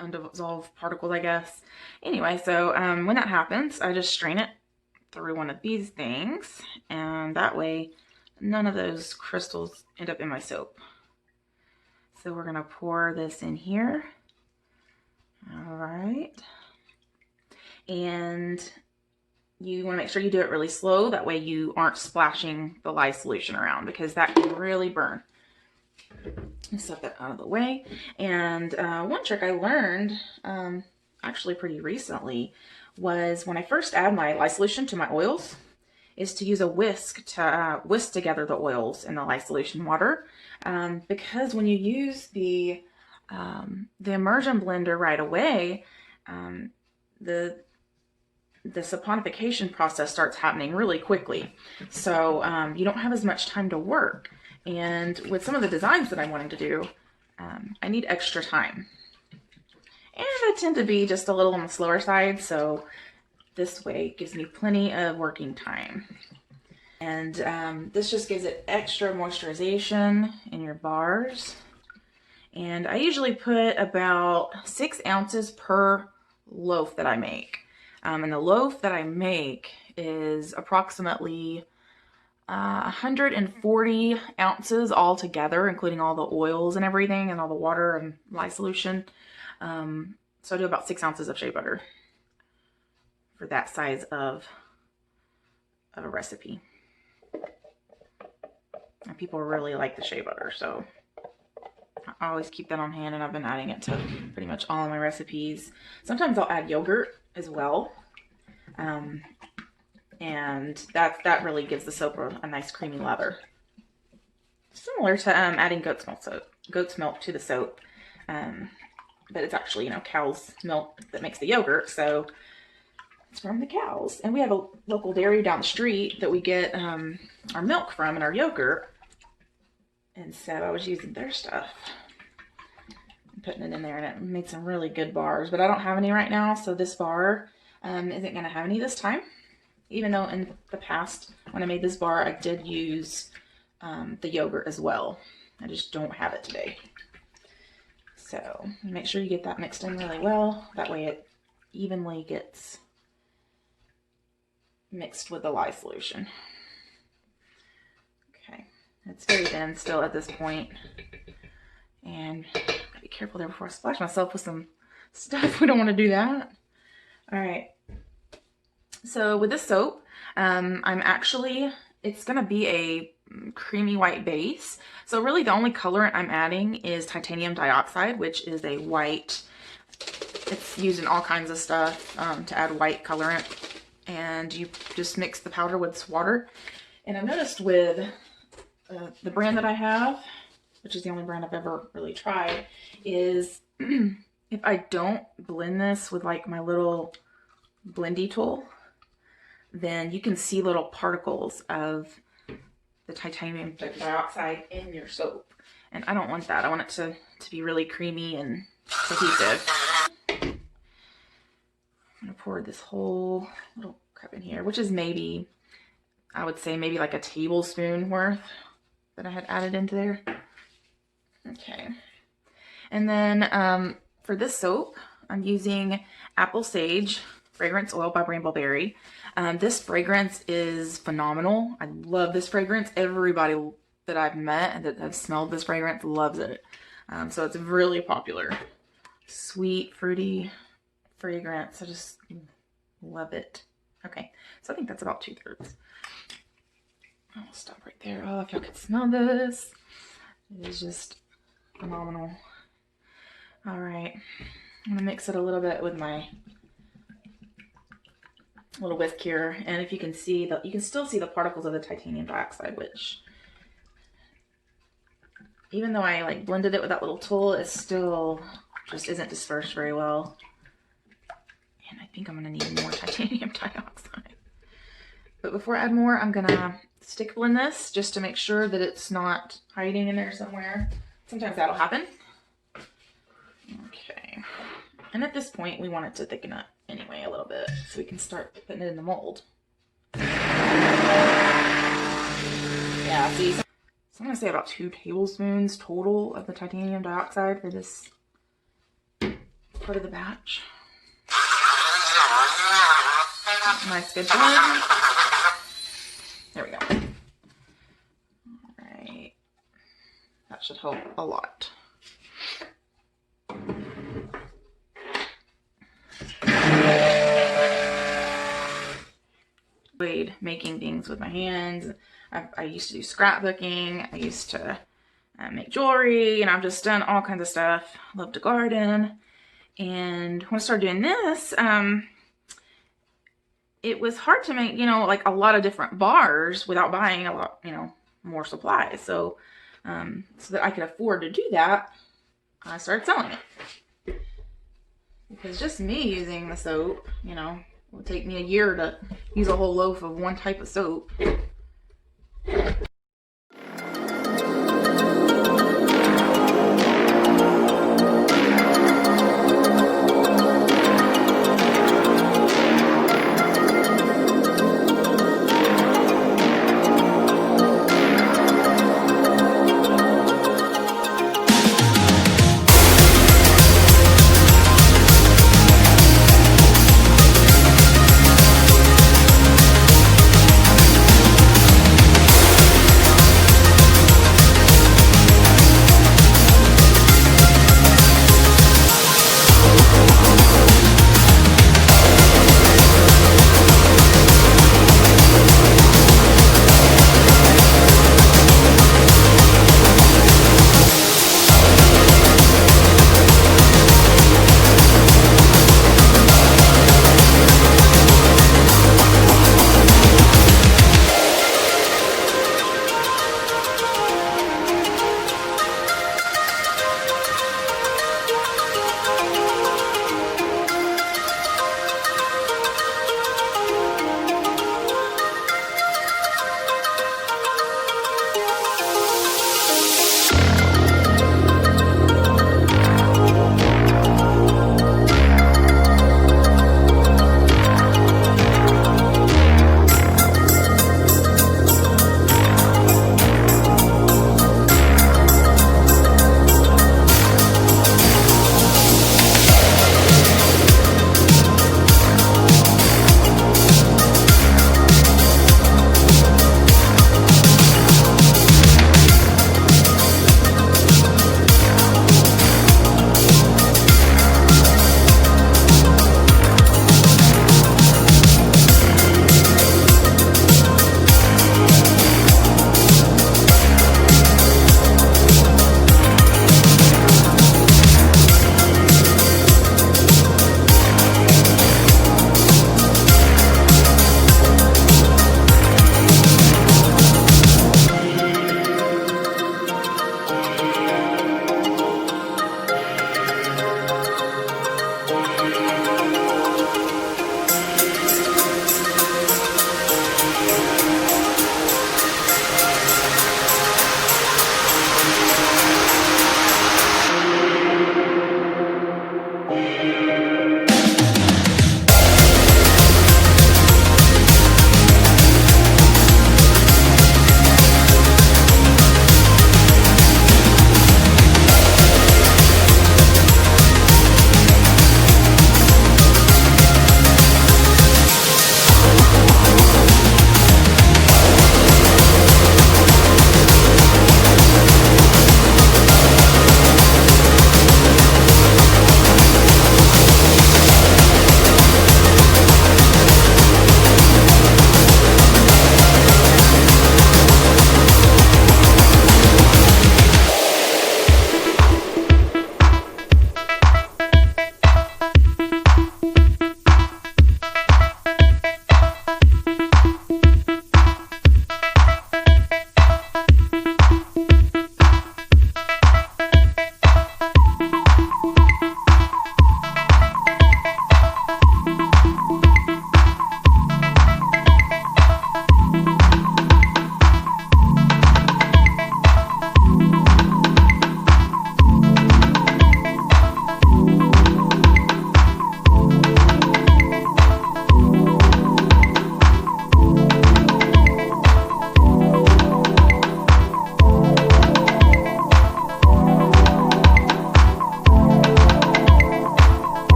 undissolved particles, I guess. Anyway, so when that happens, I just strain it through one of these things, and that way none of those crystals end up in my soap. So we're gonna pour this in here. All right. And you want to make sure you do it really slow. That way you aren't splashing the lye solution around, because that can really burn. Let's set that out of the way. And one trick I learned actually pretty recently was when I first add my lye solution to my oils, is to use a whisk to whisk together the oils in the lye solution water. Because when you use the immersion blender right away, the saponification process starts happening really quickly. So you don't have as much time to work. And with some of the designs that I'm wanting to do, I need extra time. And I tend to be just a little on the slower side, so this way gives me plenty of working time. And this just gives it extra moisturization in your bars. And I usually put about 6 ounces per loaf that I make. And the loaf that I make is approximately 140 ounces all together, including all the oils and everything, and all the water and lye solution. So I do about 6 ounces of shea butter for that size of a recipe. And people really like the shea butter, so I always keep that on hand, and I've been adding it to pretty much all of my recipes. Sometimes I'll add yogurt as well. And that really gives the soap a nice creamy lather. Similar to adding goat's milk to the soap. But it's actually, cow's milk that makes the yogurt, so it's from the cows. And we have a local dairy down the street that we get our milk from and our yogurt. And so I was using their stuff and putting it in there, and it made some really good bars. But I don't have any right now, so this bar isn't going to have any this time. Even though in the past, when I made this bar, I did use the yogurt as well. I just don't have it today. So make sure you get that mixed in really well. That way it evenly gets mixed with the lye solution. Okay, it's very thin still at this point. And gotta be careful there before I splash myself with some stuff. We don't want to do that. All right. So with this soap, it's gonna be a creamy white base. So really the only colorant I'm adding is titanium dioxide, which is a white. It's used in all kinds of stuff to add white colorant. And you just mix the powder with this water. And I've noticed with the brand that I have, which is the only brand I've ever really tried, is if I don't blend this with like my little blendy tool, then you can see little particles of the titanium dioxide in your soap. And I don't want that. I want it to be really creamy and cohesive. I'm gonna pour this whole little cup in here, which is maybe, I would say maybe like a tablespoon worth that I had added into there. Okay. And then for this soap, I'm using Apple Sage Fragrance Oil by Rainbow Berry. This fragrance is phenomenal. I love this fragrance. Everybody that I've met and that have smelled this fragrance loves it. So it's really popular. Sweet, fruity fragrance. I just love it. Okay, so I think that's about 2/3. I'll stop right there. Oh, if y'all could smell this. It is just phenomenal. All right, I'm gonna mix it a little bit with my little whisk here, and if you can see that, you can still see the particles of the titanium dioxide, which, even though I like blended it with that little tool, it still just isn't dispersed very well. And I think I'm gonna need more titanium dioxide. But before I add more, I'm gonna stick blend this just to make sure that it's not hiding in there somewhere. Sometimes that'll happen. Okay. And at this point, we want it to thicken up anyway a little bit, so we can start putting it in the mold. Yeah, see, so I'm gonna say about 2 tablespoons total of the titanium dioxide for this part of the batch. Nice good blend. There we go. All right. That should help a lot. Making things with my hands. I used to do scrapbooking. I used to make jewelry, and I've just done all kinds of stuff. Love to garden. And when I started doing this, it was hard to make, you know, like a lot of different bars without buying a lot, you know, more supplies. So, so that I could afford to do that, I started selling it. Because just me using the soap, you know, it would take me a year to use a whole loaf of one type of soap.